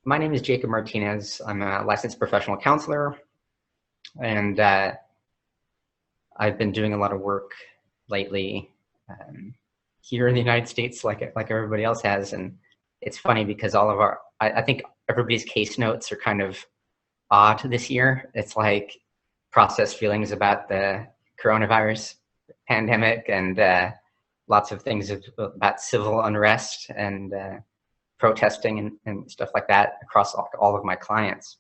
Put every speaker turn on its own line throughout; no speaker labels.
My name is Jacob Martinez. I'm a licensed professional counselor, and I've been doing a lot of work lately here in the United States, like everybody else has. And it's funny because all of I think everybody's case notes are kind of odd this year. It's like processed feelings about the coronavirus pandemic and lots of things about civil unrest and protesting and stuff like that across all of my clients.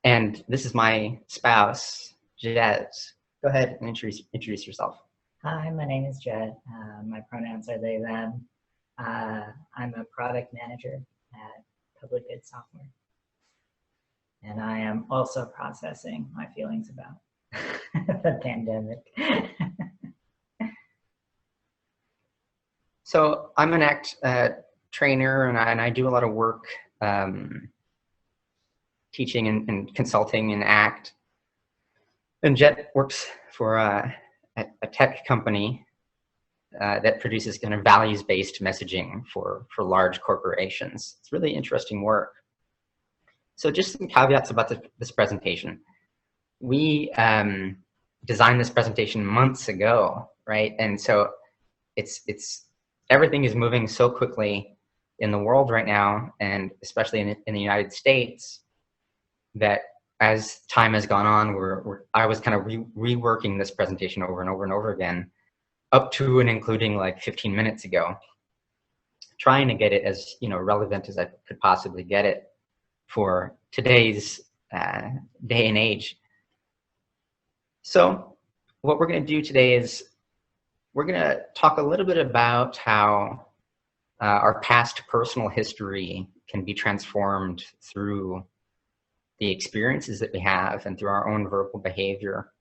And this is my spouse, Jez. Go ahead and introduce yourself.
Hi, my name is Jed. My pronouns are they, them. I'm a product manager at Public Good Software. And I am also processing my feelings about the pandemic.
So I'm an ACT trainer, and I do a lot of work teaching and consulting in ACT. And Jet works for a tech company that produces kind of values-based messaging for large corporations. It's really interesting work. So just some caveats about this presentation. We designed this presentation months ago, right? And so everything is moving so quickly in the world right now, and especially in the United States, that as time has gone on, I was kind of reworking this presentation over and over and over again, up to and including like 15 minutes ago, trying to get it as relevant as I could possibly get it for today's day and age. So what we're going to do today is we're going to talk a little bit about how our past personal history can be transformed through the experiences that we have and through our own verbal behavior,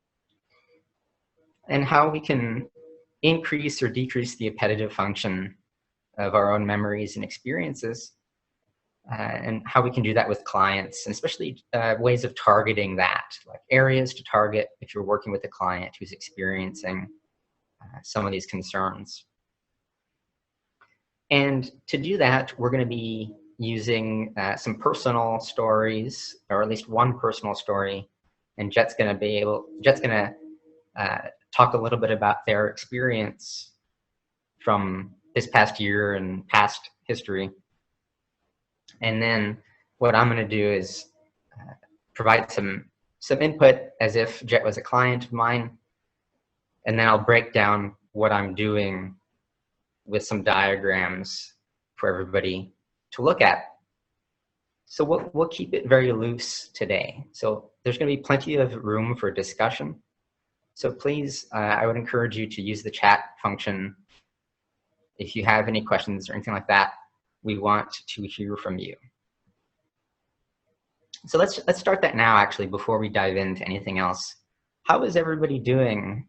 and how we can increase or decrease the appetitive function of our own memories and experiences, and how we can do that with clients, and especially ways of targeting that, like areas to target if you're working with a client who's experiencing some of these concerns. And to do that, we're going to be using some personal stories, or at least one personal story, and Jet's going to talk a little bit about their experience from this past year and past history. And then what I'm going to do is provide some input as if Jet was a client of mine, and then I'll break down what I'm doing with some diagrams for everybody to look at. So we'll keep it very loose today. So there's going to be plenty of room for discussion. So please, I would encourage you to use the chat function if you have any questions or anything like that. We want to hear from you. So let's start that now, actually, before we dive into anything else. How is everybody doing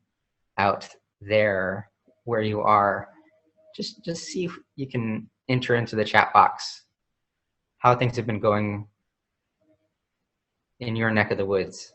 out there where you are? Just see if you can enter into the chat box how things have been going in your neck of the woods.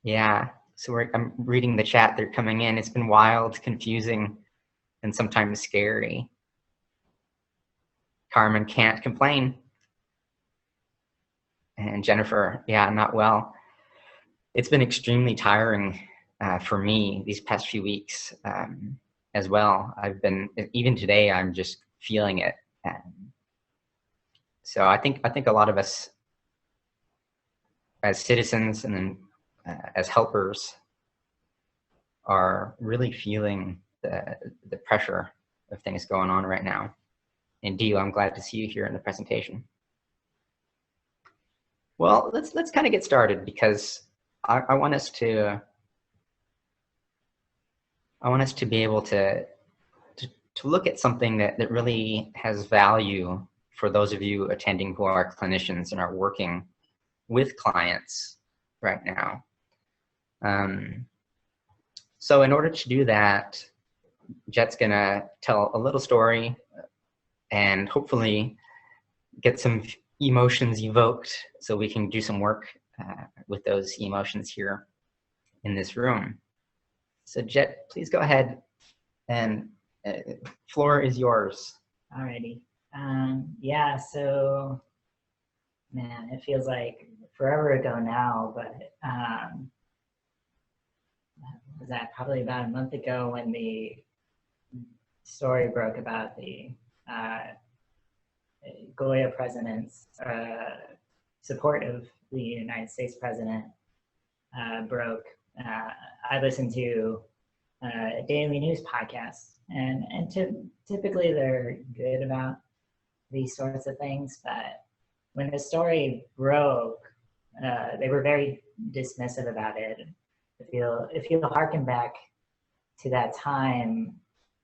Yeah, so I'm reading the chat. They're coming in. It's been wild, confusing, and sometimes scary. Carmen can't complain. And Jennifer, yeah, not well. It's been extremely tiring for me these past few weeks as well. Even today, I'm just feeling it. So I think a lot of us as citizens and then as helpers are really feeling the pressure of things going on right now. And Dio, I'm glad to see you here in the presentation. Well, let's kind of get started, because I want us to be able to look at something that really has value for those of you attending who are clinicians and are working with clients right now. So in order to do that, Jet's gonna tell a little story and hopefully get some emotions evoked so we can do some work with those emotions here in this room. So Jet, please go ahead, and floor is yours.
Alrighty. Yeah, so, man, it feels like forever ago now, but was that probably about a month ago when the story broke about the Goya president's support of the United States president broke. I listened to daily news podcasts, and typically they're good about these sorts of things, but when the story broke, they were very dismissive about it. If you harken back to that time,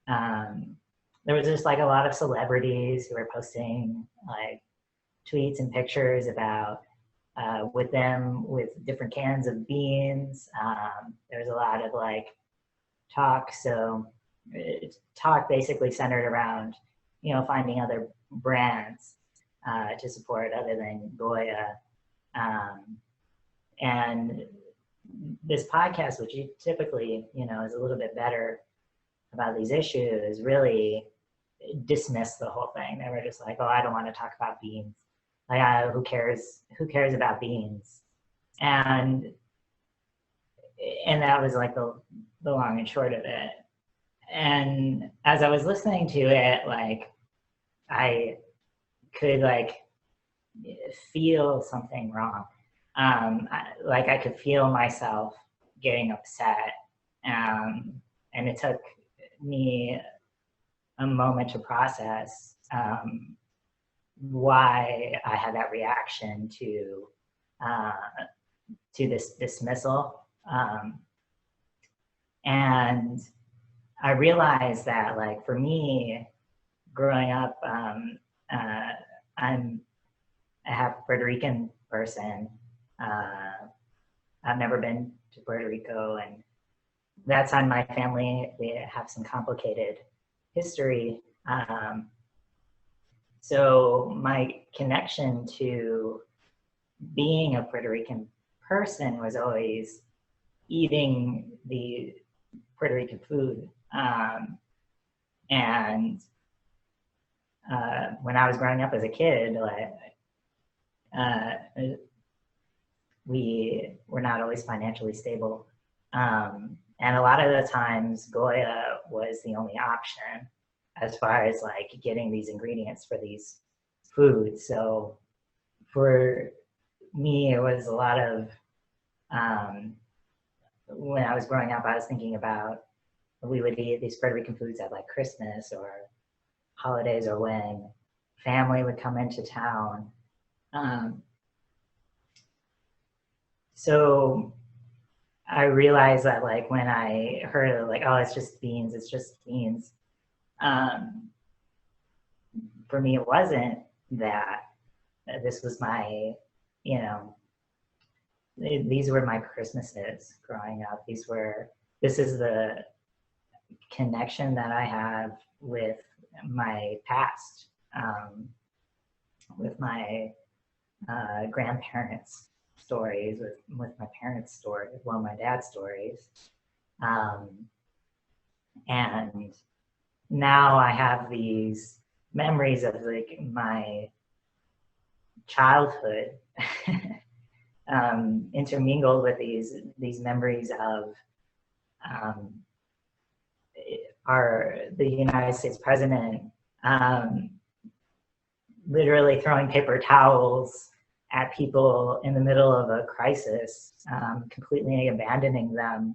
there was just like a lot of celebrities who were posting like tweets and pictures about with them with different cans of beans. There was a lot of like talk. So talk basically centered around, you know, finding other brands to support other than Goya. And this podcast, which you typically, you know, is a little bit better about these issues, really dismissed the whole thing. They were just like, oh, I don't want to talk about beans. Like, who cares? Who cares about beans? And that was like the long and short of it. And as I was listening to it, like, I could like feel something wrong. Like I could feel myself getting upset. And it took me a moment to process why I had that reaction to this dismissal. And I realized that, like, for me, growing up, I'm a half Puerto Rican person. I've never been to Puerto Rico, and that's on my family. We have some complicated history. So my connection to being a Puerto Rican person was always eating the Puerto Rican food. And when I was growing up as a kid, like, we were not always financially stable. And a lot of the times Goya was the only option as far as like getting these ingredients for these foods. So for me, it was a lot of, when I was growing up, I was thinking about, we would eat these Puerto Rican foods at like Christmas or holidays, or when family would come into town. So I realized that, like, when I heard like, oh, it's just beans, for me, it wasn't that. This was my, you know, these were my Christmases growing up. This is the connection that I have with my past, with my grandparents' stories, with my parents' stories, well, my dad's stories. And now I have these memories of like my childhood intermingled with these memories of the United States president literally throwing paper towels at people in the middle of a crisis, completely abandoning them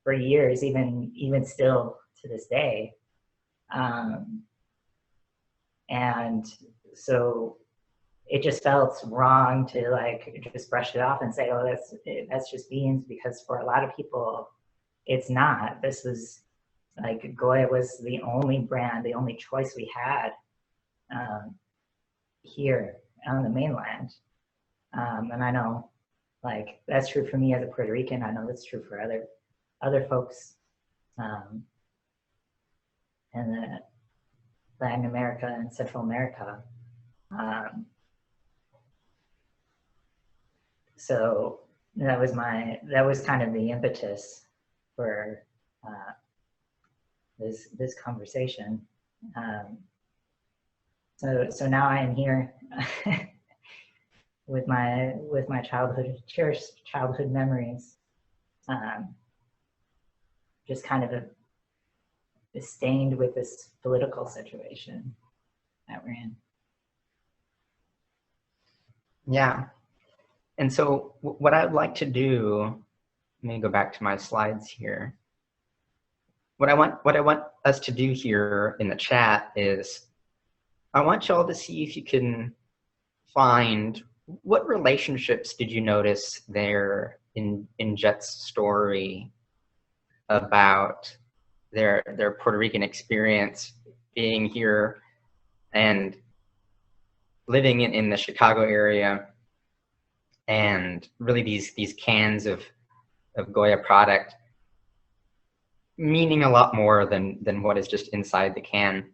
for years, even still to this day. And so it just felt wrong to like just brush it off and say, oh, that's just beans, because for a lot of people, it's not. This was like, Goya was the only brand, the only choice we had here on the mainland. And I know, like, that's true for me as a Puerto Rican. I know that's true for other folks in Latin America and Central America. So that was kind of the impetus for this conversation. So now I am here with my cherished childhood memories, just kind of stained with this political situation that we're in.
Yeah. And so what I'd like to do, let me go back to my slides here. What I want us to do here in the chat is I want y'all to see if you can find what relationships did you notice there in Jet's story about their Puerto Rican experience being here and living in the Chicago area, and really these cans of Goya product meaning a lot more than what is just inside the can.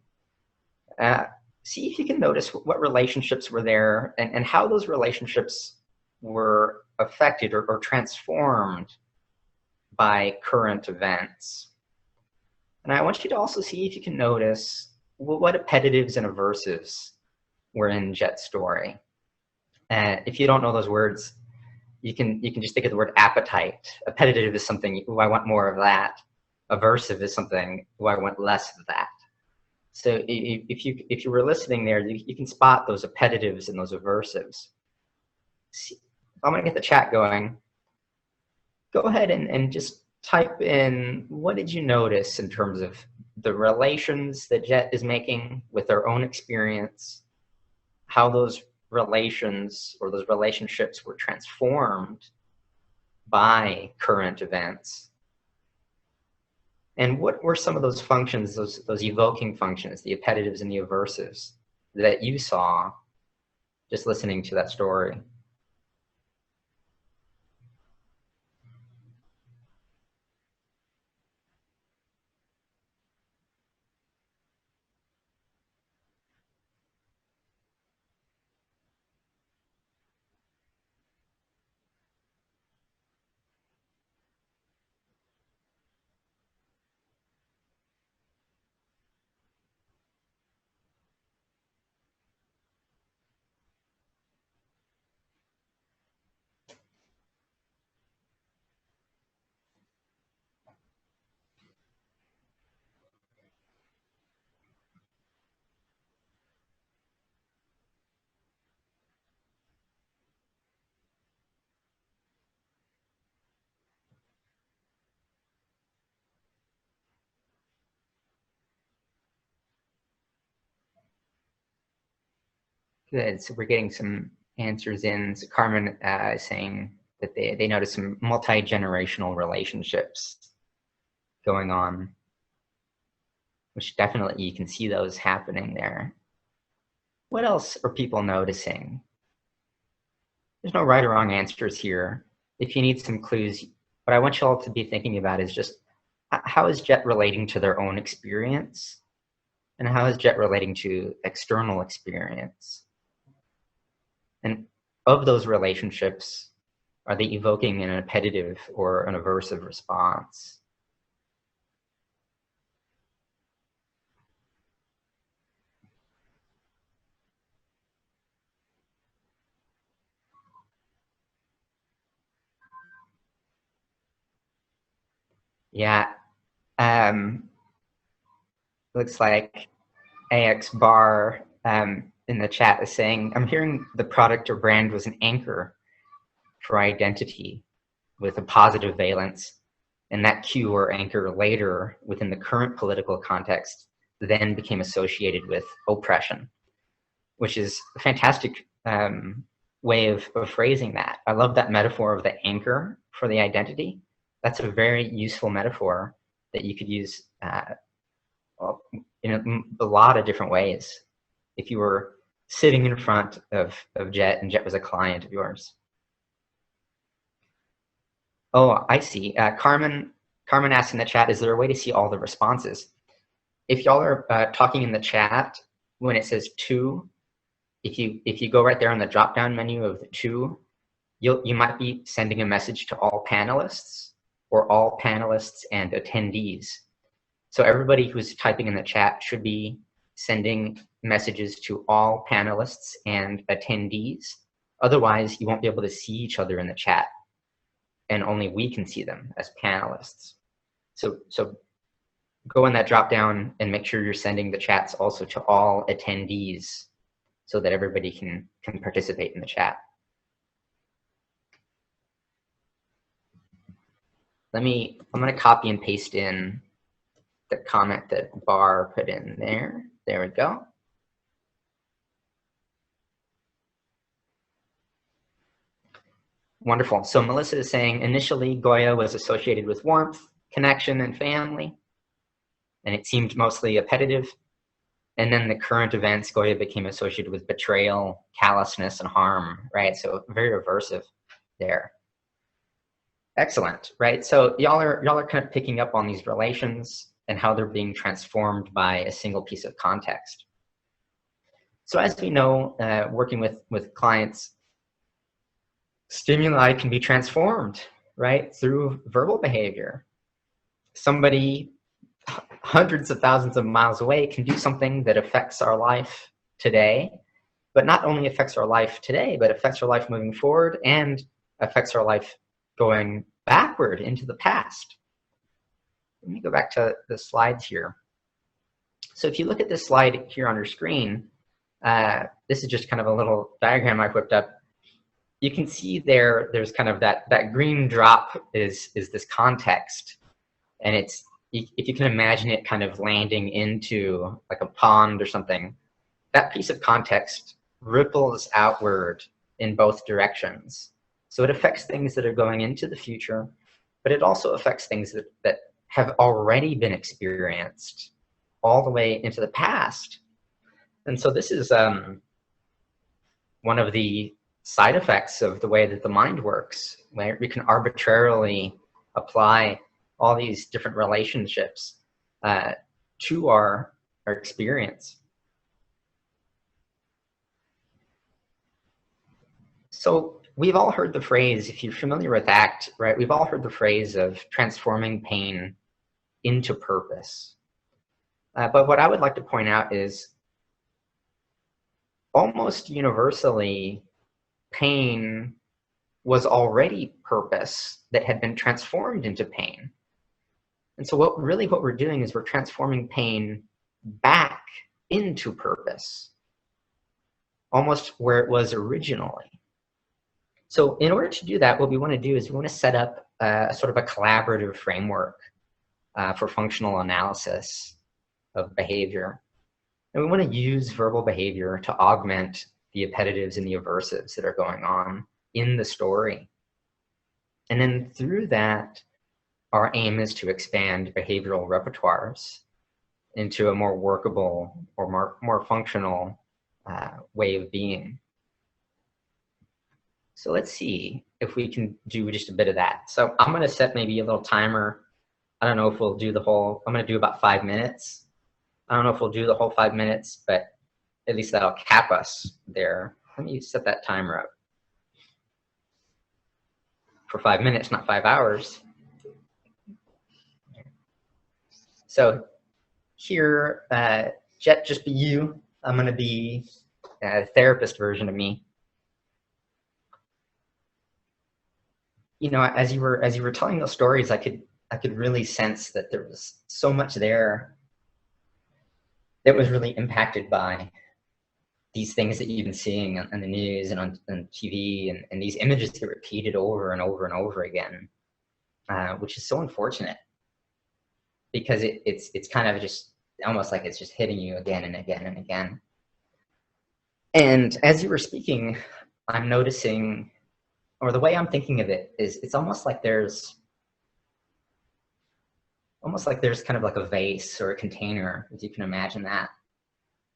See if you can notice what relationships were there and how those relationships were affected or transformed by current events. And I want you to also see if you can notice what appellatives and aversives were in Jet's story. If you don't know those words, you can just think of the word appetite. Appellative is something, "Ooh, I want more of that." Aversive is something, "Ooh, I want less of that." So if you were listening there, you can spot those appellatives and those aversives. See, I'm gonna get the chat going. Go ahead and just type in, what did you notice in terms of the relations that Jet is making with their own experience, how those relations or those relationships were transformed by current events, and what were some of those functions, those evoking functions, the appellatives and the aversives that you saw just listening to that story. Good, so we're getting some answers in. So Carmen is saying that they noticed some multi-generational relationships going on, which definitely you can see those happening there. What else are people noticing? There's no right or wrong answers here. If you need some clues, what I want you all to be thinking about is just how is Jet relating to their own experience, and how is Jet relating to external experience? And of those relationships, are they evoking an appetitive or an aversive response? Yeah, looks like AX Bar in the chat is saying, I'm hearing the product or brand was an anchor for identity with a positive valence, and that cue or anchor later within the current political context then became associated with oppression, which is a fantastic way of phrasing that. I love that metaphor of the anchor for the identity. That's a very useful metaphor that you could use in a lot of different ways. If you were sitting in front of Jet, and Jet was a client of yours. Oh, I see. Carmen asked in the chat, is there a way to see all the responses? If y'all are talking in the chat, when it says to, if you go right there on the drop-down menu of the to, you might be sending a message to all panelists or all panelists and attendees. So everybody who's typing in the chat should be sending messages to all panelists and attendees. Otherwise, you won't be able to see each other in the chat, and only we can see them as panelists. So go in that drop down and make sure you're sending the chats also to all attendees so that everybody can participate in the chat. I'm gonna copy and paste in the comment that Bar put in there. There we go. Wonderful. So Melissa is saying, initially Goya was associated with warmth, connection, and family, and it seemed mostly appetitive. And then the current events, Goya became associated with betrayal, callousness, and harm, right? So very aversive there. Excellent, right? So y'all are kind of picking up on these relations and how they're being transformed by a single piece of context. So as we know, working with clients, stimuli can be transformed, right, through verbal behavior. Somebody hundreds of thousands of miles away can do something that affects our life today, but not only affects our life today, but affects our life moving forward and affects our life going backward into the past. Let me go back to the slides here. So if you look at this slide here on your screen, this is just kind of a little diagram I whipped up. You can see there's kind of that green drop is this context, and it's, if you can imagine it kind of landing into like a pond or something, that piece of context ripples outward in both directions. So it affects things that are going into the future, but it also affects things that have already been experienced all the way into the past. And so this is one of the side effects of the way that the mind works, where we can arbitrarily apply all these different relationships to our experience. So we've all heard the phrase, if you're familiar with ACT, right, we've all heard the phrase of transforming pain into purpose. But what I would like to point out is almost universally, pain was already purpose that had been transformed into pain. And so what we're doing is we're transforming pain back into purpose, almost where it was originally. So in order to do that, what we want to do is we want to set up a sort of a collaborative framework for functional analysis of behavior. And we want to use verbal behavior to augment the appetitives and the aversives that are going on in the story. And then through that, our aim is to expand behavioral repertoires into a more workable or more functional way of being. So let's see if we can do just a bit of that. So I'm going to set maybe a little timer. I don't know if we'll do the whole, I'm going to do about 5 minutes. I don't know if we'll do the whole 5 minutes, but at least that'll cap us there. Let me set that timer up for 5 minutes, not 5 hours. So here, Jet, just be you. I'm going to be a therapist version of me. You know, as you were telling those stories, I could really sense that there was so much there that was really impacted by these things that you've been seeing on the news and on TV, and these images that are repeated over and over and over again, which is so unfortunate because it's kind of just almost like it's just hitting you again and again and again. And as you were speaking, I'm noticing, or the way I'm thinking of it is, it's almost like there's kind of like a vase or a container, if you can imagine that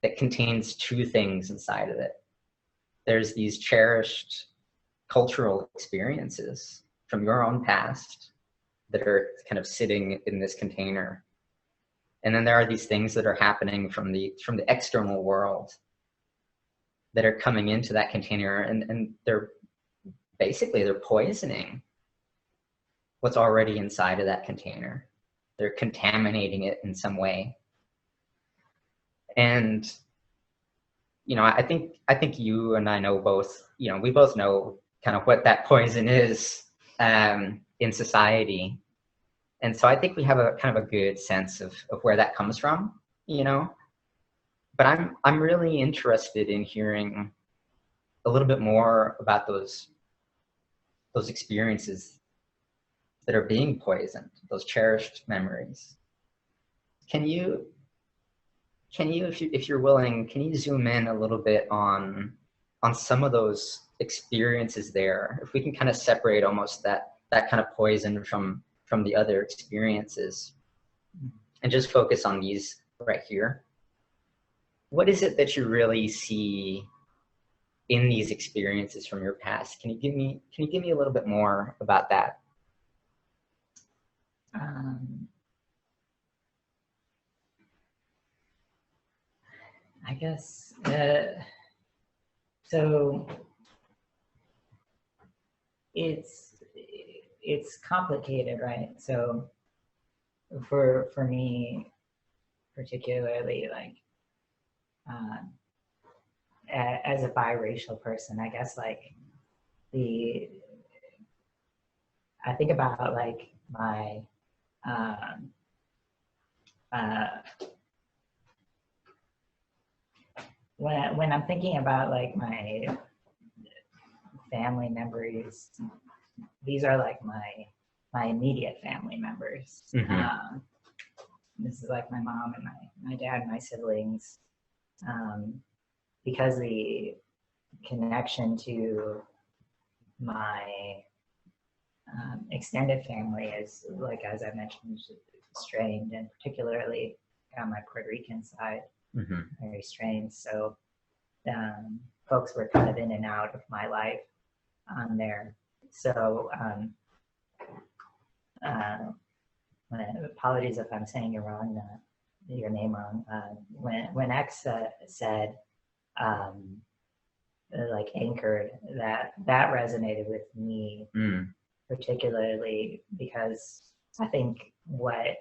that contains two things inside of it. There's these cherished cultural experiences from your own past that are kind of sitting in this container. And then there are these things that are happening from the external world that are coming into that container, and they're poisoning what's already inside of that container. They're contaminating it in some way. And I think you and I know both, we both know kind of what that poison is in society. And so I think we have a kind of a good sense of where that comes from, But I'm really interested in hearing a little bit more about those experiences that are being poisoned, those cherished memories. Can you, if you're willing, can you zoom in a little bit on some of those experiences there? If we can kind of separate almost that kind of poison from the other experiences and just focus on these right here. What is it that you really see in these experiences from your past? Can you give me a little bit more about that?
I guess, so it's complicated, right? So for me, particularly, like, as a biracial person, I guess, like, I think about, like, my when I'm thinking about, like, my family memories, these are, like, my immediate family members.
Mm-hmm.
This is, like, my mom and my dad and my siblings, because the connection to my extended family is, like, as I mentioned, strained, and particularly on my Puerto Rican side,
mm-hmm.
very strained. So folks were kind of in and out of my life on there. So apologies if I'm saying your name wrong. When X said, like, anchored, that resonated with me, particularly because I think what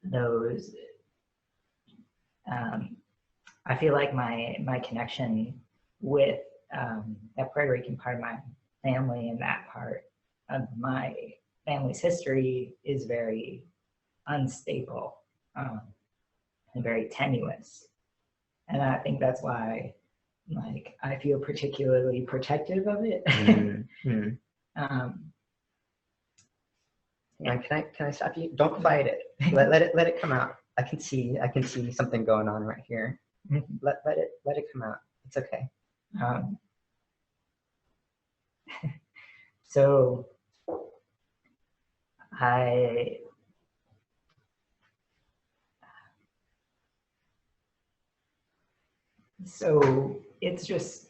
those I feel like my connection with that Puerto Rican part of my family and that part of my family's history is very unstable and very tenuous. And I think that's why, like, I feel particularly protective of it.
Mm-hmm. Can I stop you? Don't fight it. Let it come out. I can see something going on right here. Let it come out. It's okay.
So it's just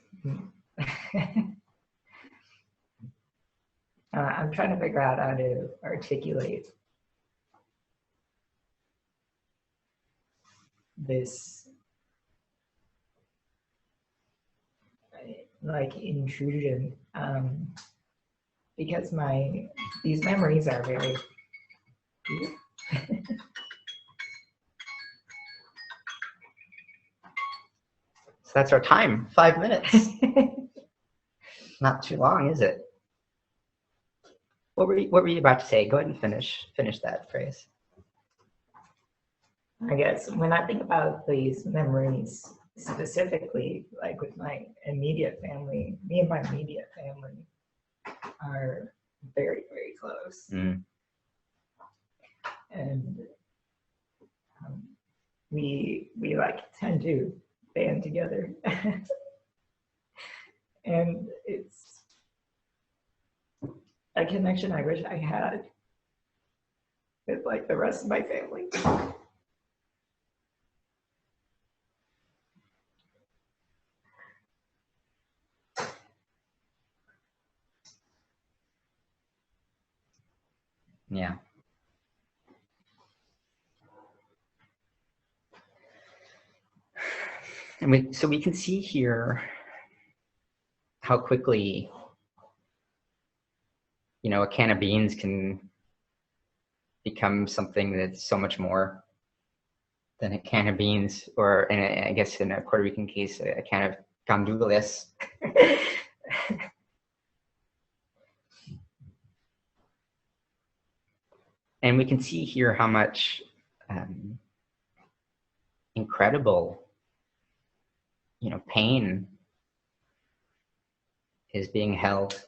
I'm trying to figure out how to articulate this, like, intrusion, because these memories are very
So that's our time. 5 minutes. Not too long, is it? What were you about to say? Go ahead and finish that phrase.
I guess when I think about these memories specifically, like, with my immediate family, me and my immediate family are very, very close. And we like tend to band together. And it's a connection I wish I had with, like, the rest of my family.
Yeah. And so we can see here how quickly, you know, a can of beans can become something that's so much more than a can of beans, or I guess in a Puerto Rican case, a can of gandules. And we can see here how much incredible, you know, pain is being held.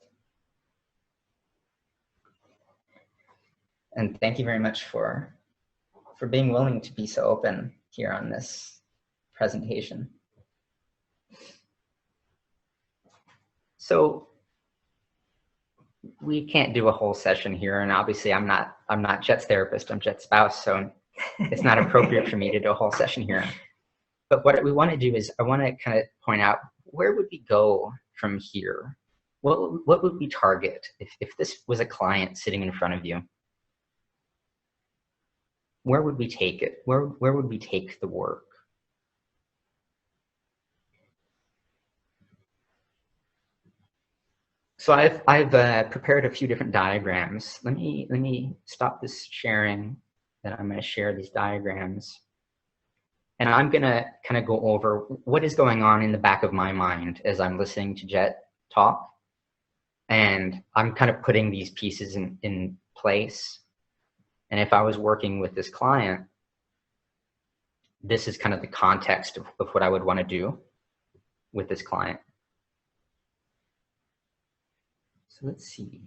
And thank you very much for being willing to be so open here on this presentation. So we can't do a whole session here, and obviously I'm not Jet's therapist, I'm Jet's spouse, so it's not appropriate for me to do a whole session here. But what we want to do is I want to kind of point out, where would we go from here? What would we target if this was a client sitting in front of you? Where would we take it? Where would we take the work? So I've prepared a few different diagrams. Let me stop this sharing, and I'm going to share these diagrams. And I'm going to kind of go over what is going on in the back of my mind as I'm listening to Jet talk. And I'm kind of putting these pieces in place. And if I was working with this client, this is kind of the context of what I would want to do with this client. So let's see.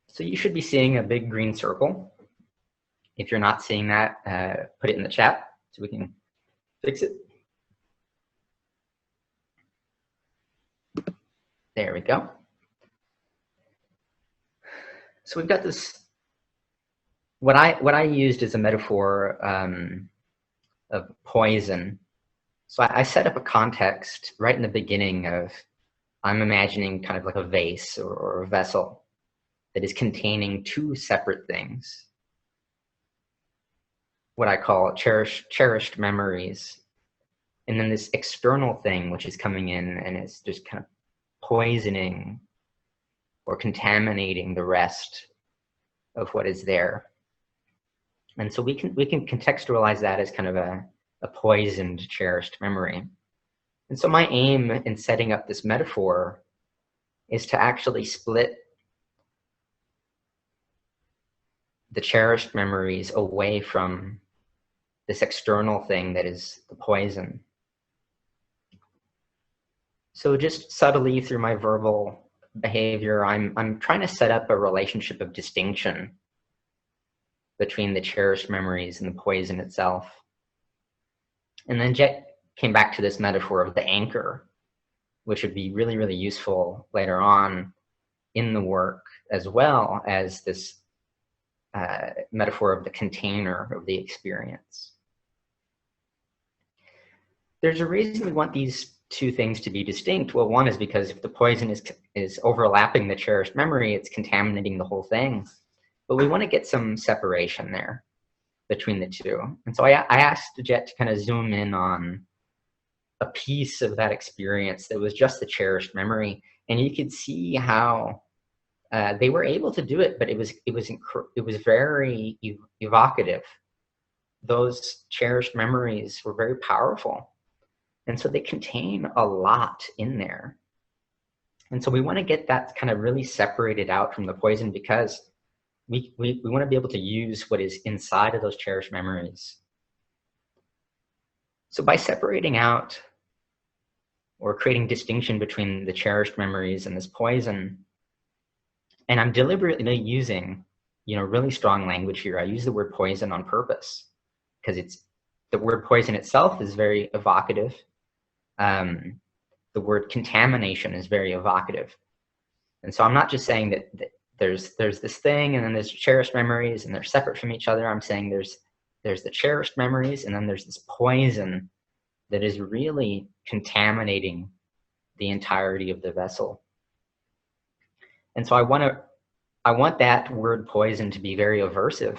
So you should be seeing a big green circle. If you're not seeing that, put it in the chat so we can fix it. There we go. So we've got this, what I used as a metaphor of poison. So I set up a context right in the beginning of, I'm imagining kind of like a vase or a vessel that is containing two separate things. What I call cherished memories. And then this external thing, which is coming in and is just kind of poisoning or contaminating the rest of what is there. And so we can contextualize that as kind of a poisoned, cherished memory. And so my aim in setting up this metaphor is to actually split the cherished memories away from this external thing that is the poison. So just subtly through my verbal behavior, I'm trying to set up a relationship of distinction between the cherished memories and the poison itself. And then Jet came back to this metaphor of the anchor, which would be really, really useful later on in the work, as well as this metaphor of the container of the experience. There's a reason we want these two things to be distinct. Well, one is because if the poison is overlapping the cherished memory, it's contaminating the whole thing. But we want to get some separation there between the two. And so I asked Jet to kind of zoom in on a piece of that experience that was just the cherished memory. And you could see how they were able to do it, but it was very evocative. Those cherished memories were very powerful. And so they contain a lot in there. And so we want to get that kind of really separated out from the poison, because we want to be able to use what is inside of those cherished memories. So by separating out or creating distinction between the cherished memories and this poison, and I'm deliberately using, really strong language here. I use the word poison on purpose because the word poison itself is very evocative. The word contamination is very evocative. And so I'm not just saying that there's this thing and then there's cherished memories and they're separate from each other. I'm saying there's the cherished memories and then there's this poison that is really contaminating the entirety of the vessel. And so I want I want that word poison to be very aversive,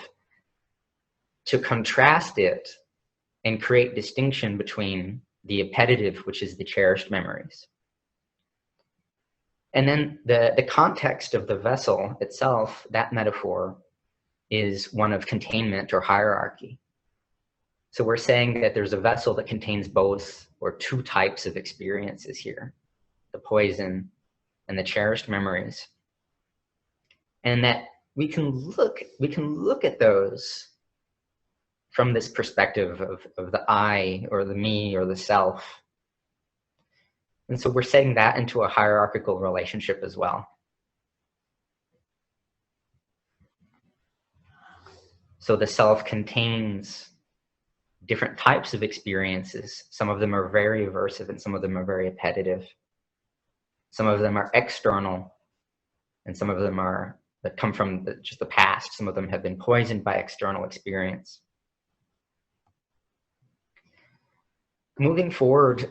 to contrast it and create distinction between the appetitive, which is the cherished memories. And then the context of the vessel itself, that metaphor, is one of containment or hierarchy. So we're saying that there's a vessel that contains both or two types of experiences here, the poison and the cherished memories. And that we can look at those from this perspective of the I or the me or the self. And so we're setting that into a hierarchical relationship as well. So the self contains different types of experiences. Some of them are very aversive and some of them are very appetitive. Some of them are external and some of them are that come from just the past. Some of them have been poisoned by external experience. Moving forward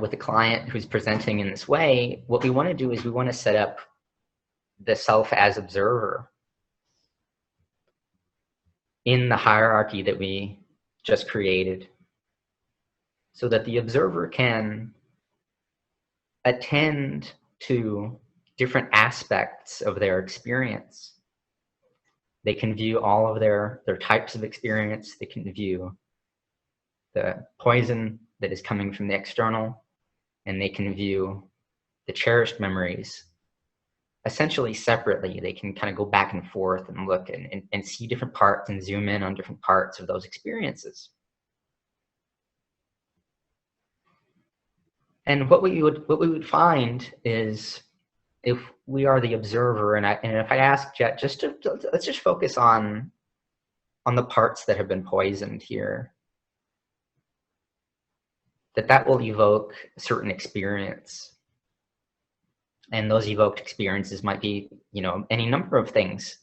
with a client who's presenting in this way, what we want to do is we want to set up the self as observer in the hierarchy that we just created, so that the observer can attend to different aspects of their experience. They can view all of their types of experience. They can view the poison that is coming from the external, and they can view the cherished memories essentially separately. They can kind of go back and forth and look and see different parts and zoom in on different parts of those experiences. And what we would find is, if we are the observer, and if I ask Jet let's just focus on the parts that have been poisoned here, that will evoke a certain experience. And those evoked experiences might be, any number of things.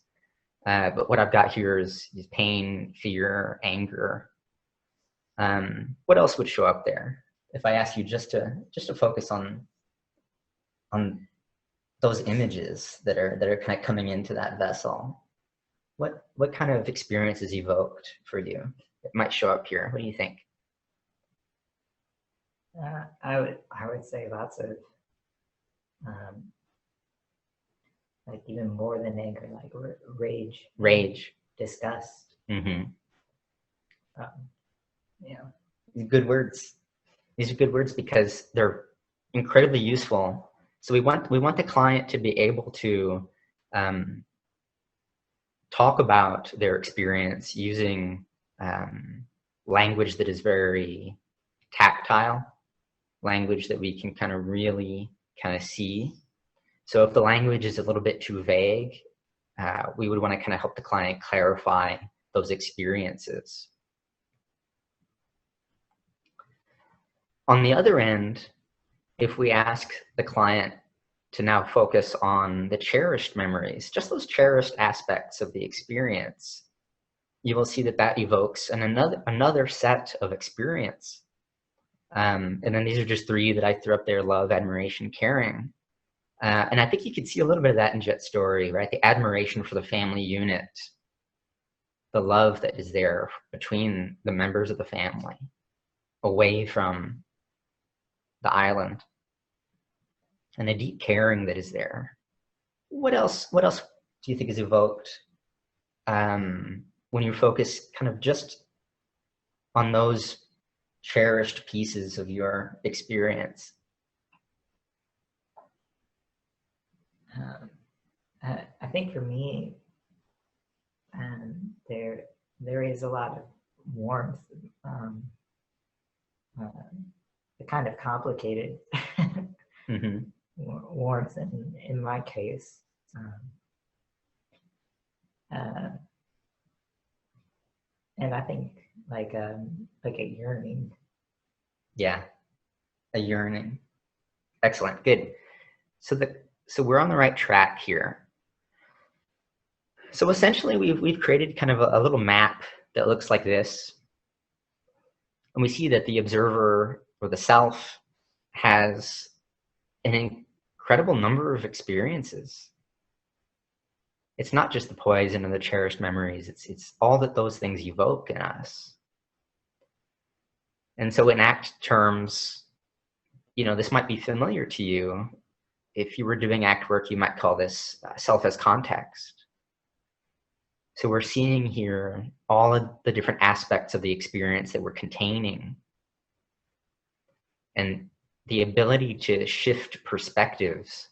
But what I've got here is pain, fear, anger. What else would show up there? If I ask you just to focus on those images that are kind of coming into that vessel, what kind of experience is evoked for you? It might show up here. What do you think?
I would say lots of like even more than anger, like rage, disgust.
Mm-hmm.
Yeah.
Good words. These are good words because they're incredibly useful. So we want the client to be able to talk about their experience using language that is very tactile, language that we can kind of really kind of see. So if the language is a little bit too vague, we would want to kind of help the client clarify those experiences. On the other end, if we ask the client to now focus on the cherished memories, just those cherished aspects of the experience, you will see that evokes another set of experience. And then these are just three that I threw up there: love, admiration, caring. And I think you can see a little bit of that in Jet's story, right? The admiration for the family unit, the love that is there between the members of the family, away from the island, and the deep caring that is there. What else do you think is evoked when you focus kind of just on those cherished pieces of your experience?
I think for me, there is a lot of warmth, the kind of complicated
Mm-hmm.
warmth in my case. And I think like a yearning.
Yeah, a yearning. Excellent, good. So we're on the right track here. So essentially, we've created kind of a little map that looks like this, and we see that the observer or the self has an incredible number of experiences. it's not just the poison and the cherished memories, it's all that those things evoke in us. And so in ACT terms, this might be familiar to you. If you were doing ACT work, you might call this self as context. So we're seeing here all of the different aspects of the experience that we're containing, and the ability to shift perspectives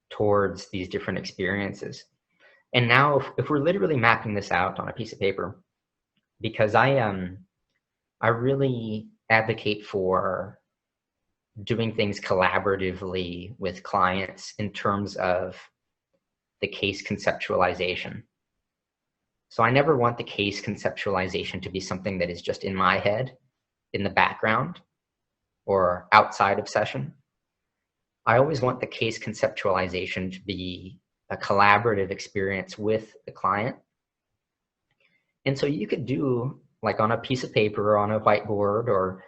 towards these different experiences. And now if we're literally mapping this out on a piece of paper, because I really advocate for doing things collaboratively with clients in terms of the case conceptualization. So I never want the case conceptualization to be something that is just in my head, in the background, or outside of session. I always want the case conceptualization to be a collaborative experience with the client. And so you could do, like on a piece of paper or on a whiteboard or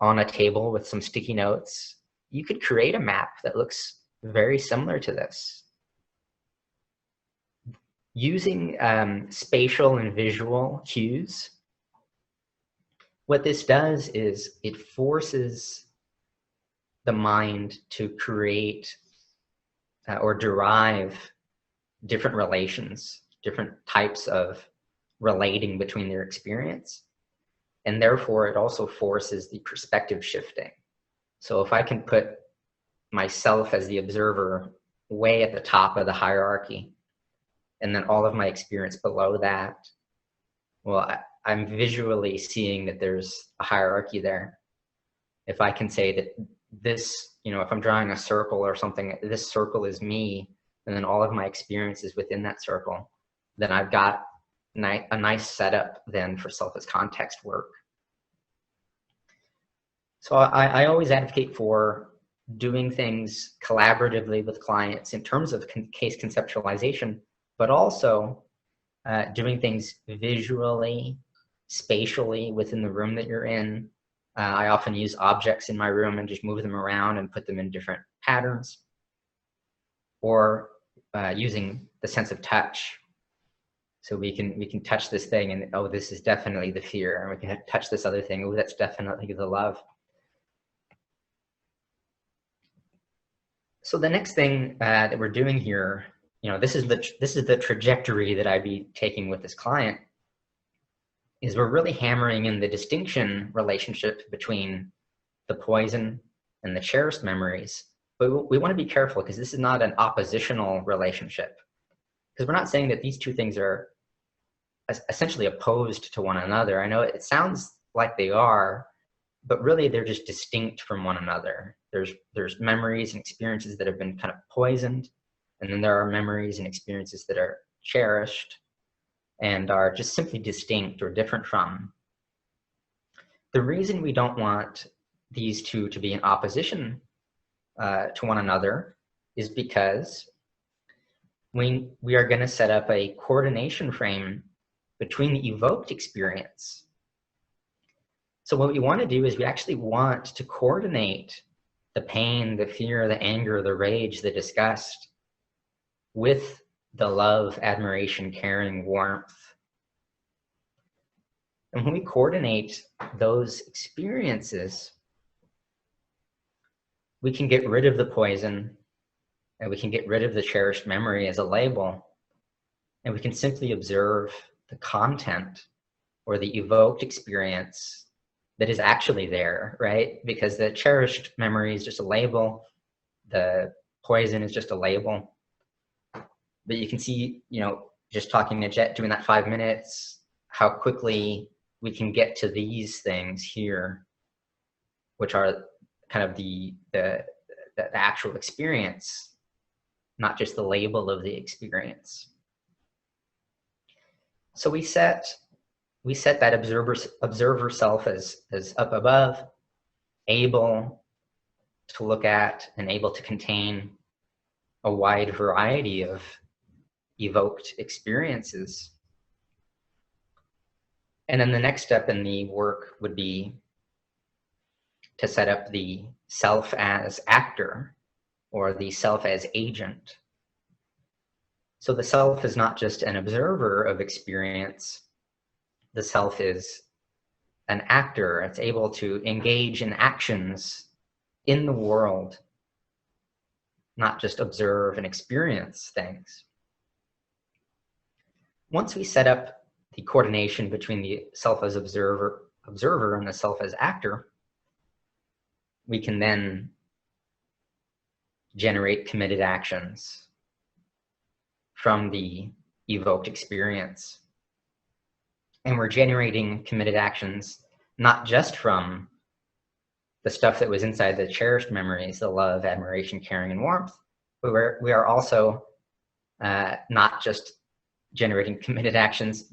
on a table with some sticky notes, you could create a map that looks very similar to this. Using spatial and visual cues, what this does is it forces the mind to create or derive different relations, different types of relating between their experience. And therefore, it also forces the perspective shifting. So if I can put myself as the observer way at the top of the hierarchy, and then all of my experience below that, well, I'm visually seeing that there's a hierarchy there. If I can say that this, if I'm drawing a circle or something, this circle is me, and then all of my experiences within that circle, then I've got a nice setup then for self as context work. So I always advocate for doing things collaboratively with clients in terms of case conceptualization, but also doing things visually, spatially within the room that you're in. I often use objects in my room and just move them around and put them in different patterns, or using the sense of touch. So we can touch this thing and, oh, this is definitely the fear. And we can touch this other thing, oh, that's definitely the love. So the next thing that we're doing here, this is the trajectory that I'd be taking with this client, is we're really hammering in the distinction relationship between the poison and the cherished memories. But we want to be careful, because this is not an oppositional relationship. Because we're not saying that these two things are essentially opposed to one another. I know it sounds like they are, but really they're just distinct from one another. There's memories and experiences that have been kind of poisoned, and then there are memories and experiences that are cherished and are just simply distinct or different from. The reason we don't want these two to be in opposition to one another is because we are going to set up a coordination frame between the evoked experience. So what we want to do is we actually want to coordinate the pain, the fear, the anger, the rage, the disgust with the love, admiration, caring, warmth. And when we coordinate those experiences, we can get rid of the poison, and we can get rid of the cherished memory as a label, and we can simply observe the content or the evoked experience that is actually there, right? Because the cherished memory is just a label, the poison is just a label. But you can see, just talking to Jet, doing that 5 minutes, how quickly we can get to these things here, which are kind of the actual experience, not just the label of the experience. So we set that observer self as up above, able to look at and able to contain a wide variety of evoked experiences. And then the next step in the work would be to set up the self as actor, or the self as agent. So the self is not just an observer of experience. The self is an actor. It's able to engage in actions in the world, not just observe and experience things. Once we set up the coordination between the self as observer and the self as actor, we can then generate committed actions from the evoked experience. And we're generating committed actions not just from the stuff that was inside the cherished memories, the love, admiration, caring, and warmth, but we are also not just generating committed actions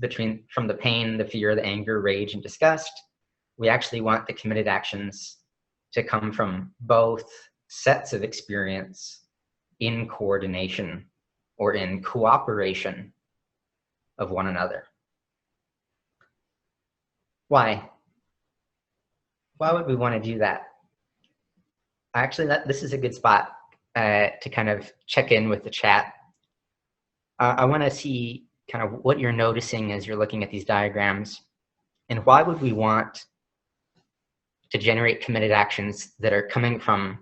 from the pain, the fear, the anger, rage, and disgust. We actually want the committed actions to come from both sets of experience in coordination or in cooperation of one another. Why? Why would we want to do that? Actually, this is a good spot to kind of check in with the chat. I want to see kind of what you're noticing as you're looking at these diagrams, and why would we want to generate committed actions that are coming from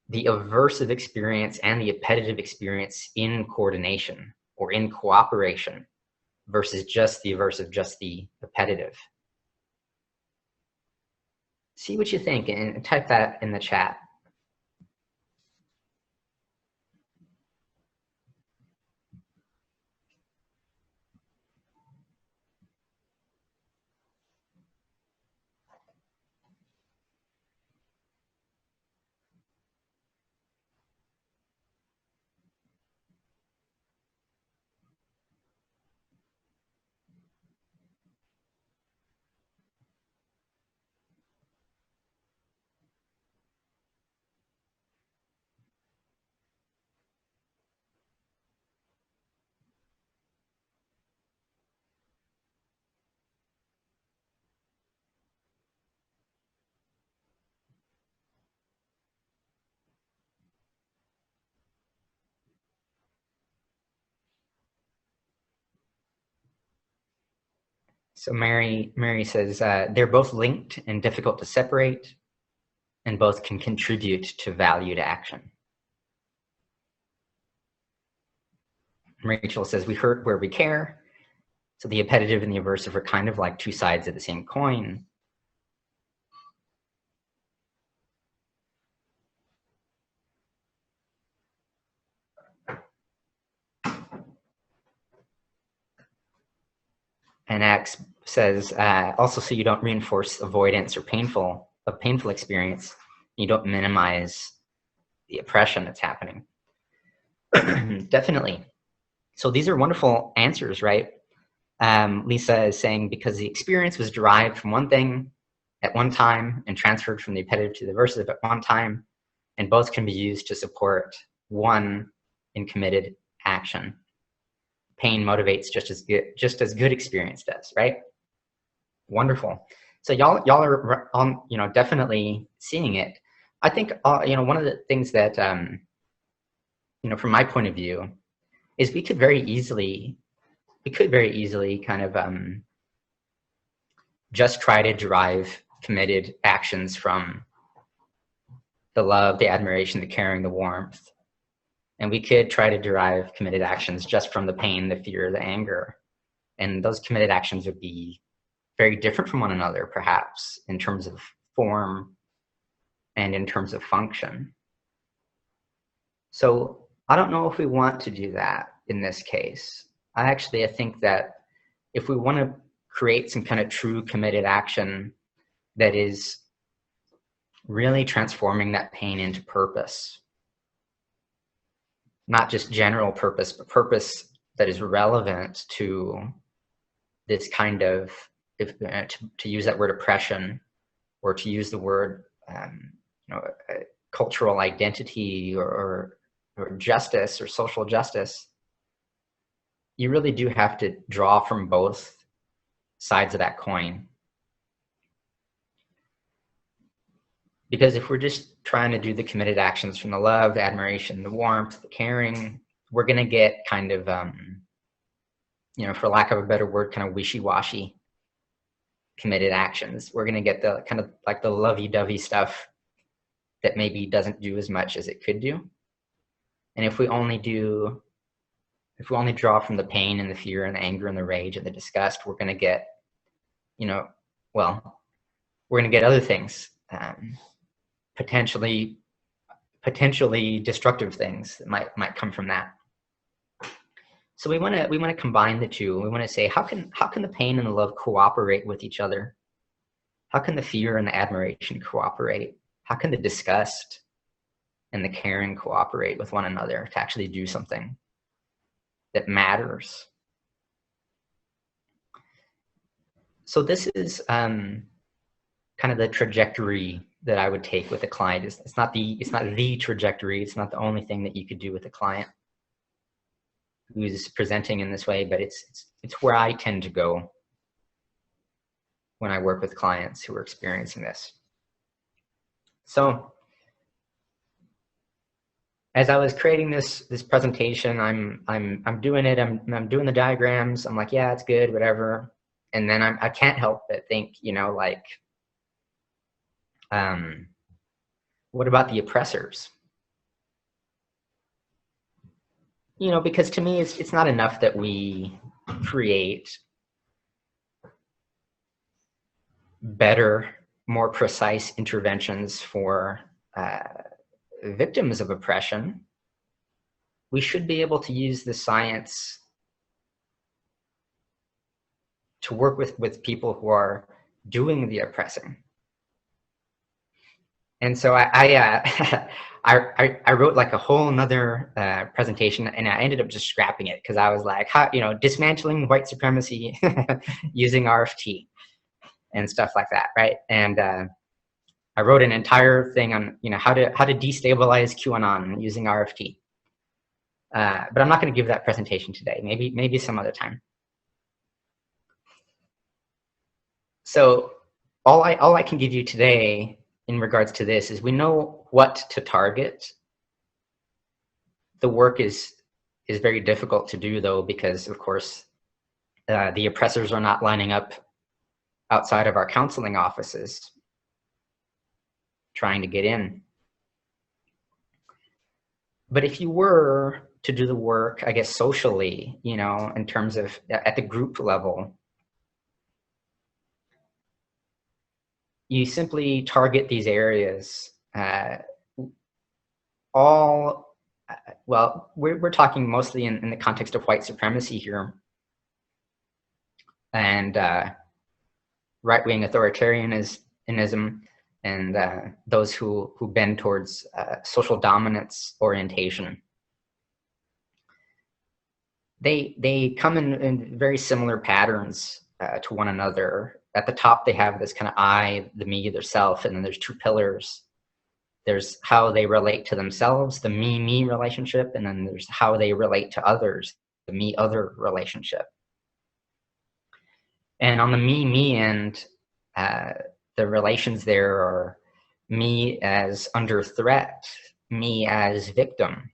the aversive experience and the appetitive experience in coordination or in cooperation versus just the aversive, just the appetitive. See what you think and type that in the chat. So Mary says, they're both linked and difficult to separate, and both can contribute to valued action. Rachel says, we hurt where we care. So the appetitive and the aversive are kind of like two sides of the same coin. And X says, also so you don't reinforce avoidance or painful experience. You don't minimize the oppression that's happening. Definitely. So these are wonderful answers, right? Lisa is saying because the experience was derived from one thing at one time and transferred from the appetitive to the aversive at one time, and both can be used to support one in committed action. Pain motivates just as good experience does, right? Wonderful. So y'all are definitely seeing it. I think one of the things that from my point of view is we could very easily kind of just try to derive committed actions from the love, the admiration, the caring, the warmth. And we could try to derive committed actions just from the pain, the fear, the anger. And those committed actions would be very different from one another, perhaps, in terms of form and in terms of function. So I don't know if we want to do that in this case. I think that if we want to create some kind of true committed action that is really transforming that pain into purpose, not just general purpose, but purpose that is relevant to this kind of, to use that word oppression, or to use the word cultural identity or justice or social justice, you really do have to draw from both sides of that coin. Because if we're just trying to do the committed actions from the love, the admiration, the warmth, the caring, we're going to get kind of, you know, for lack of a better word, kind of wishy-washy committed actions. We're going to get the kind of like the lovey-dovey stuff that maybe doesn't do as much as it could do. And if we only draw from the pain and the fear and the anger and the rage and the disgust, we're going to get, you know, well, we're going to get other things, potentially destructive things that might come from that. So we want to combine the two. We want to say, how can the pain and the love cooperate with each other? How can the fear and the admiration cooperate? How can the disgust and the caring cooperate with one another to actually do something that matters? So this is kind of the trajectory that I would take with a client. It's not the trajectory. It's not the only thing that you could do with a client who's presenting in this way, but it's where I tend to go when I work with clients who are experiencing this. So as I was creating this presentation, I'm doing it. I'm doing the diagrams. I'm like, yeah, it's good, whatever. And then I can't help but think, you know, like, what about the oppressors? You know, because to me, it's not enough that we create better, more precise interventions for victims of oppression. We should be able to use the science to work with people who are doing the oppressing. And so I wrote like a whole nother presentation, and I ended up just scrapping it because I was like, how, you know, dismantling white supremacy using RFT and stuff like that, right? And I wrote an entire thing on, you know, how to destabilize QAnon using RFT. But I'm not going to give that presentation today. Maybe some other time. So all I can give you today in regards to this is we know what to target. The work is very difficult to do, though, because of course the oppressors are not lining up outside of our counseling offices trying to get in. But if you were to do the work, I guess socially, you know, in terms of at the group level, you simply target these areas. Well, we're talking mostly in the context of white supremacy here, and right-wing authoritarianism, and those who bend towards social dominance orientation. They come in very similar patterns to one another. At the top, they have this kind of I, the me, their self, and then there's two pillars. There's how they relate to themselves, the me-me relationship, and then there's how they relate to others, the me-other relationship. And on the me-me end, the relations there are me as under threat, me as victim.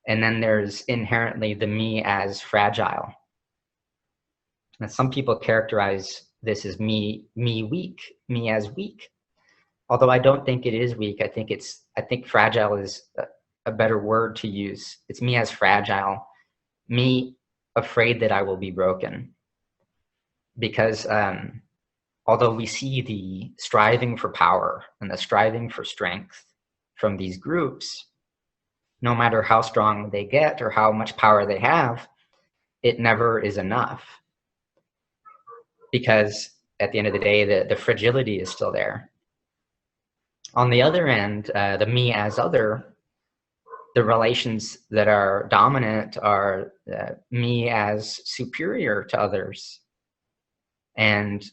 And then there's inherently the me as fragile. And some people characterize this as me weak, me as weak. Although I don't think it is weak. I think fragile is a better word to use. It's me as fragile, me afraid that I will be broken. Because although we see the striving for power and the striving for strength from these groups, no matter how strong they get or how much power they have, it never is enough. Because at the end of the day, the fragility is still there. On the other end, the me as other, the relations that are dominant are me as superior to others and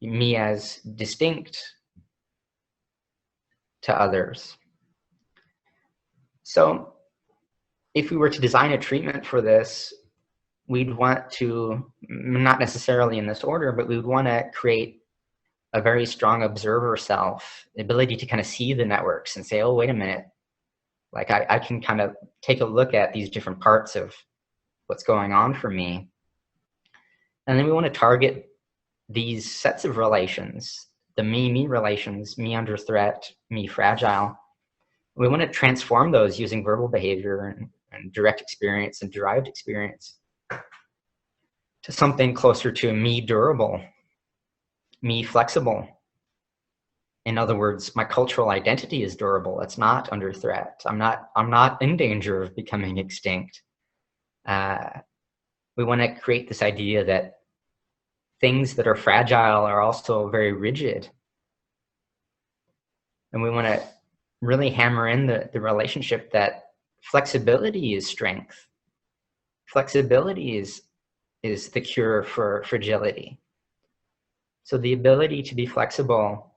me as distinct to others. So if we were to design a treatment for this, we'd want to, not necessarily in this order, but we would want to create a very strong observer self, the ability to kind of see the networks and say, oh, wait a minute, Like I can kind of take a look at these different parts of what's going on for me. And then we want to target these sets of relations, the me relations, me under threat, me fragile. We want to transform those using verbal behavior and direct experience and derived experience to something closer to me durable, me flexible. In other words, my cultural identity is durable. It's not under threat. I'm not in danger of becoming extinct. We want to create this idea that things that are fragile are also very rigid. And we want to really hammer in the relationship that flexibility is strength. Flexibility is the cure for fragility. So the ability to be flexible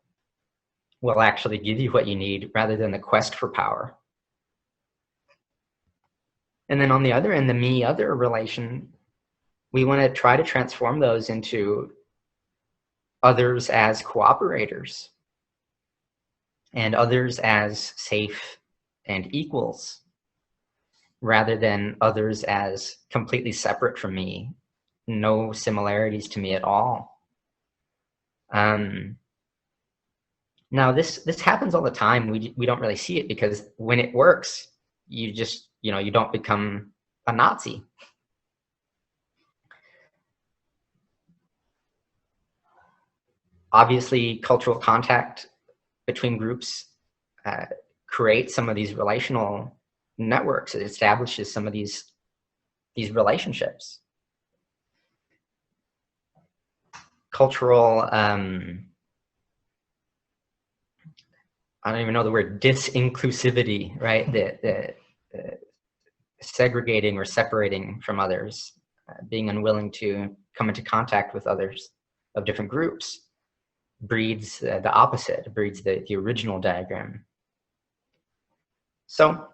will actually give you what you need rather than the quest for power. And then on the other end, the me-other relation, we want to try to transform those into others as cooperators and others as safe and equals, rather than others as completely separate from me, no similarities to me at all. Now this happens all the time. We don't really see it because when it works, you just, you don't become a Nazi. Obviously, cultural contact between groups creates some of these relational networks. It establishes some of these relationships. Cultural, I don't even know the word, disinclusivity, right? The segregating or separating from others, being unwilling to come into contact with others of different groups breeds the opposite, breeds the original diagram. So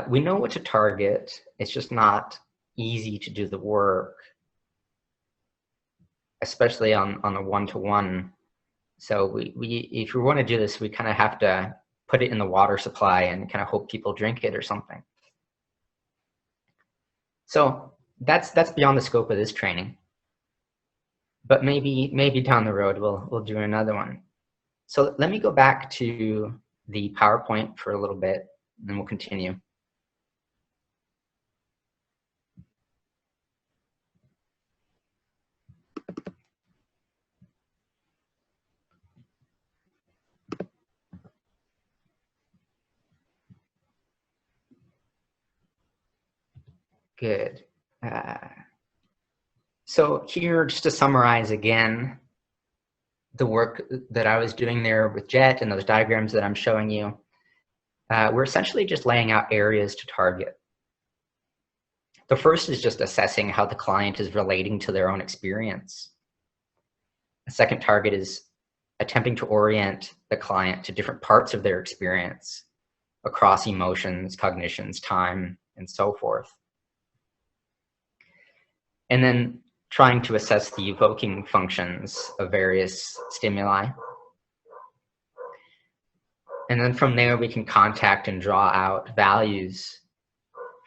we know what to target. It's just not easy to do the work, especially on a one-to-one. So we if we want to do this, we kind of have to put it in the water supply and kind of hope people drink it or something. So that's beyond the scope of this training. But maybe down the road we'll do another one. So let me go back to the PowerPoint for a little bit, and then we'll continue. Good. So here, just to summarize again, the work that I was doing there with Jet and those diagrams that I'm showing you, we're essentially just laying out areas to target. The first is just assessing how the client is relating to their own experience. The second target is attempting to orient the client to different parts of their experience across emotions, cognitions, time, and so forth. And then trying to assess the evoking functions of various stimuli. And then from there, we can contact and draw out values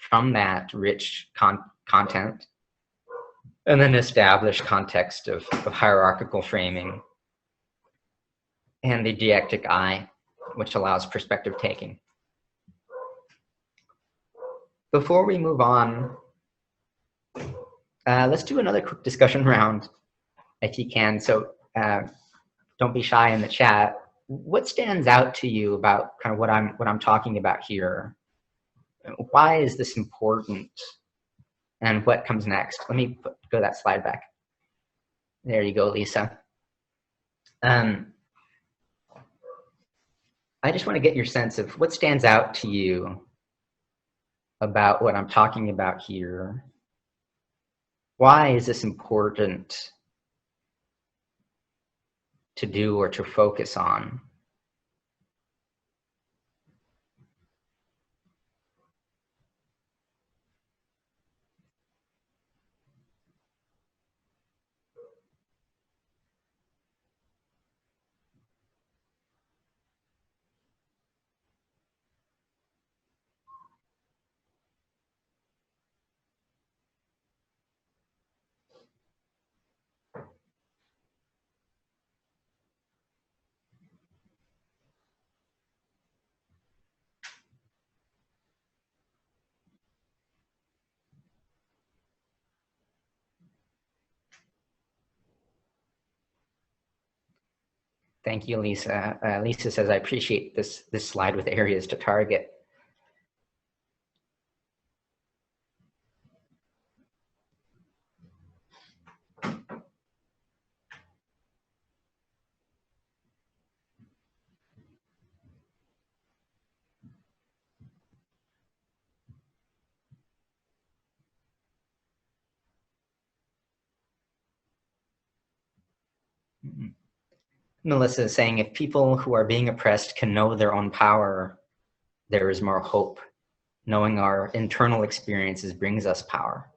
from that rich content, and then establish context of hierarchical framing and the deictic I, which allows perspective taking. Before we move on, let's do another quick discussion round if you can. So don't be shy in the chat. What stands out to you about kind of what I'm talking about here? Why is this important? And what comes next? Let me go that slide back. There you go, Lisa. I just want to get your sense of what stands out to you about what I'm talking about here. Why is this important to do or to focus on? Thank you, Lisa. Lisa says, I appreciate this slide with areas to target. Melissa is saying, if people who are being oppressed can know their own power, there is more hope. Knowing our internal experiences brings us power.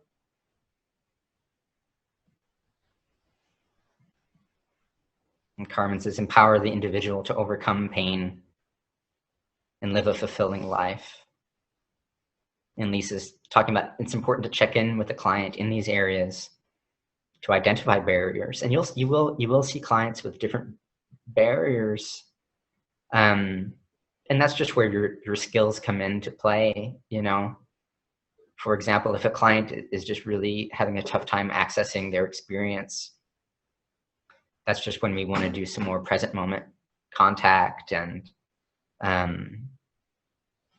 And Carmen says, empower the individual to overcome pain and live a fulfilling life. And Lisa's talking about it's important to check in with the client in these areas to identify barriers. And you will see clients with different barriers. And that's just where your skills come into play, you know. For example, if a client is just really having a tough time accessing their experience, that's just when we want to do some more present moment contact and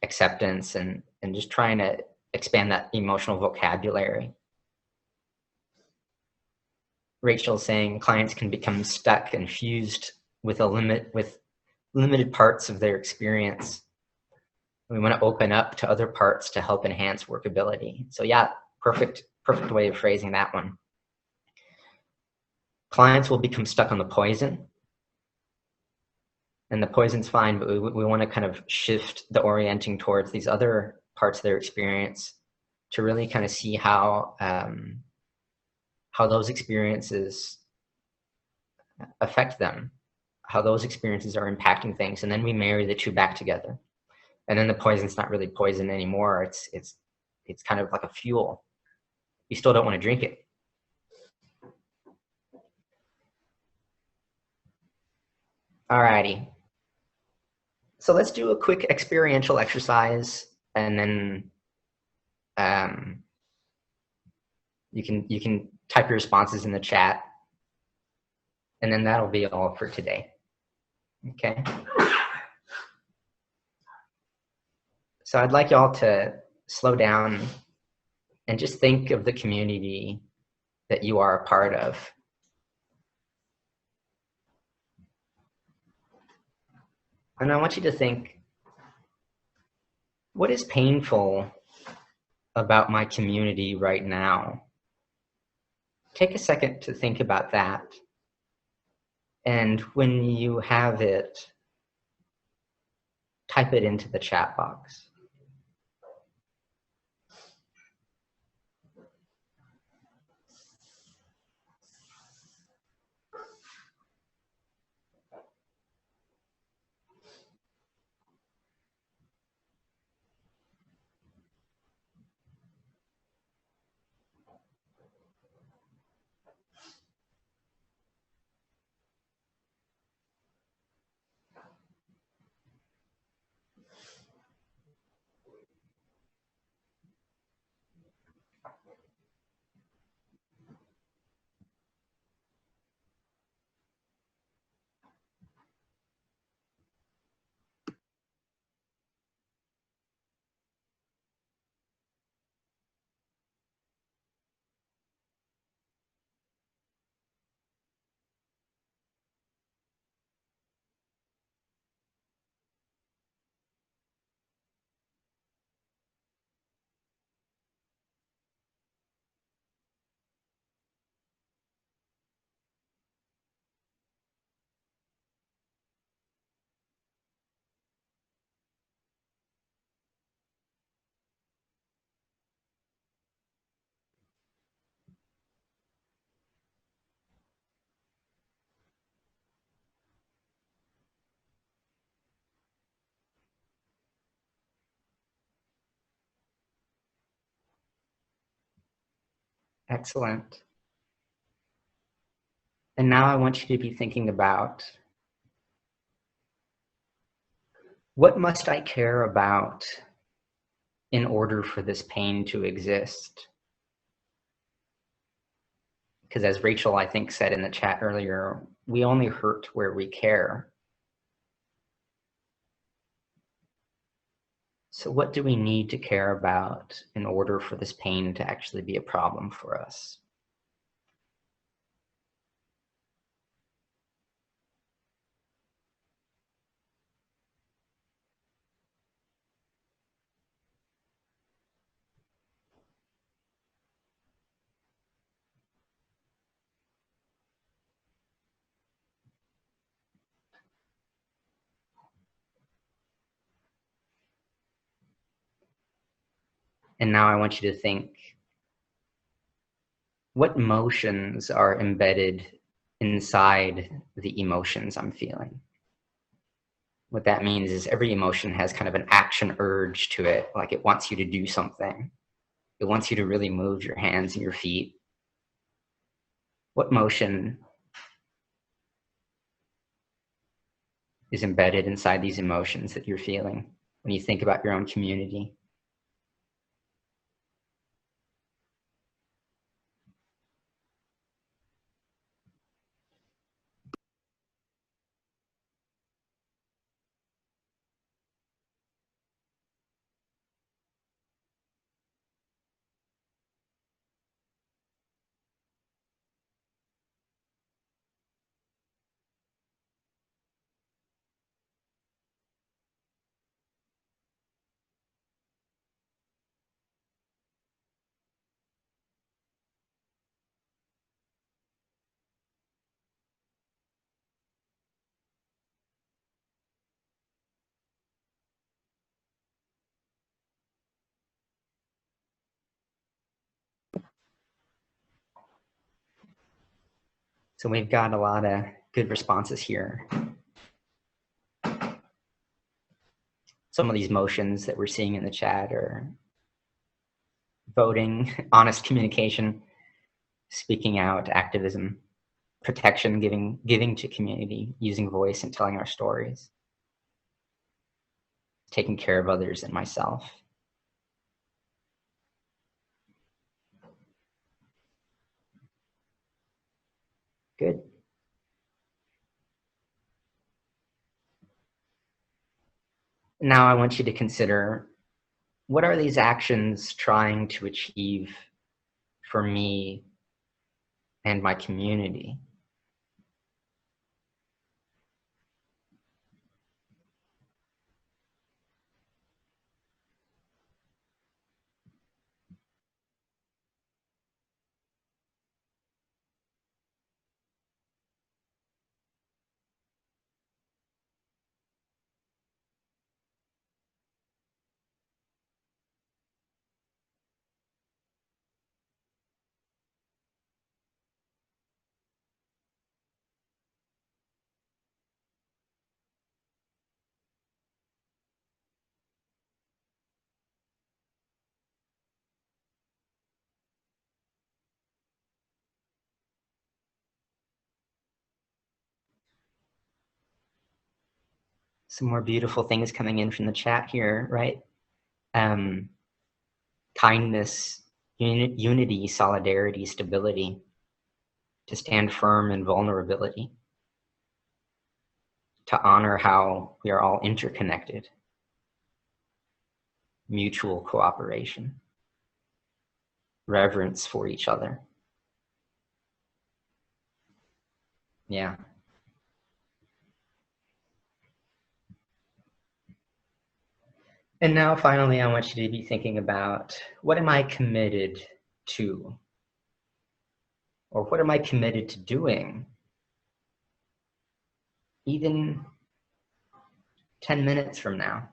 acceptance and just trying to expand that emotional vocabulary. Rachel's saying clients can become stuck and fused with limited parts of their experience. We want to open up to other parts to help enhance workability. So yeah, perfect way of phrasing that one. Clients will become stuck on the poison, and the poison's fine, but we want to kind of shift the orienting towards these other parts of their experience to really kind of see how those experiences affect them, how those experiences are impacting things, and then we marry the two back together. And then the poison's not really poison anymore. It's kind of like a fuel. You still don't want to drink it. Alrighty. So let's do a quick experiential exercise, and then you can type your responses in the chat, and then that'll be all for today. Okay. So I'd like y'all to slow down and just think of the community that you are a part of. And I want you to think, what is painful about my community right now? Take a second to think about that. And when you have it, type it into the chat box. Excellent. And now I want you to be thinking about, what must I care about in order for this pain to exist? Because as Rachel, I think, said in the chat earlier, we only hurt where we care. So what do we need to care about in order for this pain to actually be a problem for us? And now I want you to think, what emotions are embedded inside the emotions I'm feeling? What that means is every emotion has kind of an action urge to it, like it wants you to do something. It wants you to really move your hands and your feet. What emotion is embedded inside these emotions that you're feeling when you think about your own community? So we've got a lot of good responses here. Some of these motions that we're seeing in the chat are voting, honest communication, speaking out, activism, protection, giving to community, using voice and telling our stories, taking care of others and myself. Good. Now I want you to consider, what are these actions trying to achieve for me and my community? Some more beautiful things coming in from the chat here, right? Kindness, unity, solidarity, stability, to stand firm in vulnerability, to honor how we are all interconnected, mutual cooperation, reverence for each other. Yeah. And now finally, I want you to be thinking about, what am I committed to? Or what am I committed to doing? Even 10 minutes from now.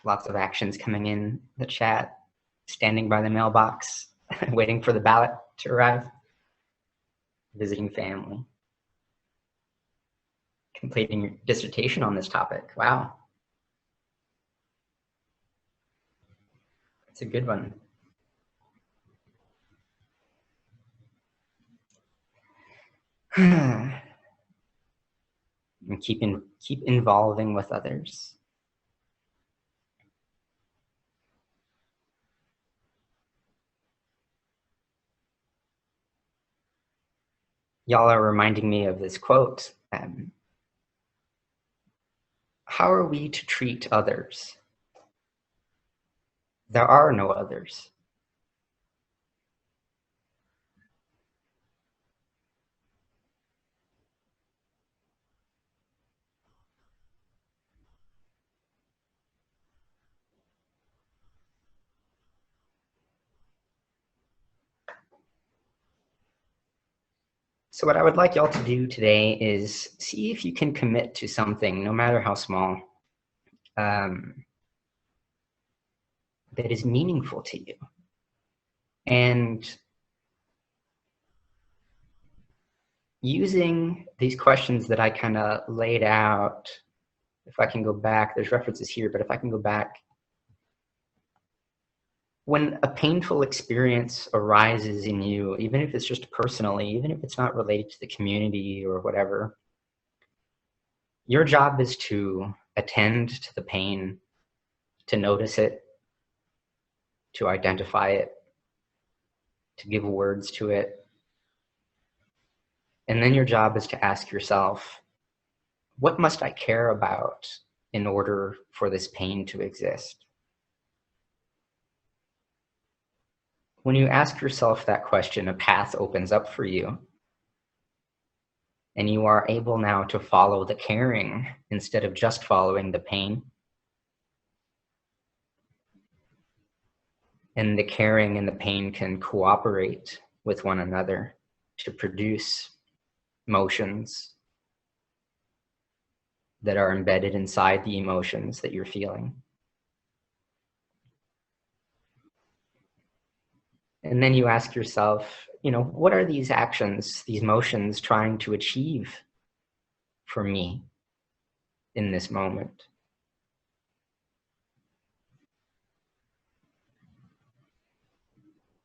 Lots of actions coming in the chat. Standing by the mailbox, waiting for the ballot to arrive. Visiting family. Completing your dissertation on this topic. Wow. That's a good one. And keep involving with others. Y'all are reminding me of this quote. How are we to treat others? There are no others. So what I would like y'all to do today is see if you can commit to something, no matter how small, that is meaningful to you. And using these questions that I kind of laid out, if I can go back, there's references here, but if I can go back, when a painful experience arises in you, even if it's just personally, even if it's not related to the community or whatever, your job is to attend to the pain, to notice it, to identify it, to give words to it. And then your job is to ask yourself, what must I care about in order for this pain to exist? When you ask yourself that question, a path opens up for you. And you are able now to follow the caring instead of just following the pain. And the caring and the pain can cooperate with one another to produce motions that are embedded inside the emotions that you're feeling. And then you ask yourself, what are these actions, these motions trying to achieve for me in this moment?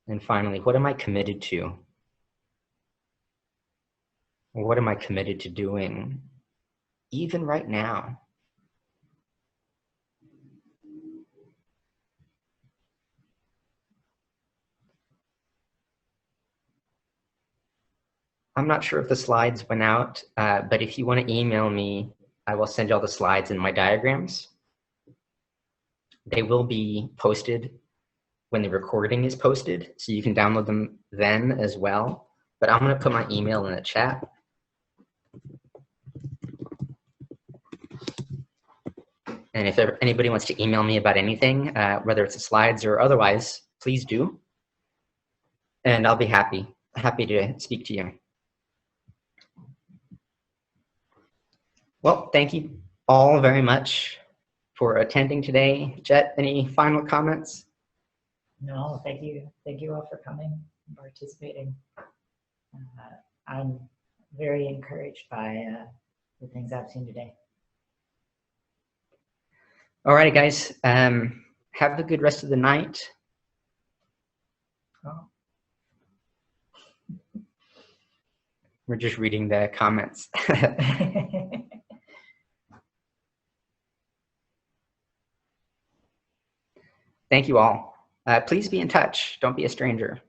And finally, what am I committed to? What am I committed to doing, even right now? I'm not sure if the slides went out, but if you want to email me, I will send you all the slides and my diagrams. They will be posted when the recording is posted, so you can download them then as well. But I'm going to put my email in the chat. And if anybody wants to email me about anything, whether it's the slides or otherwise, please do. And I'll be happy to speak to you. Well, thank you all very much for attending today. Jet, any final comments?
No, thank you. Thank you all for coming and participating. I'm very encouraged by the things I've seen today.
All right, guys. Have a good rest of the night.
Oh.
We're just reading the comments. Thank you all. Please be in touch. Don't be a stranger.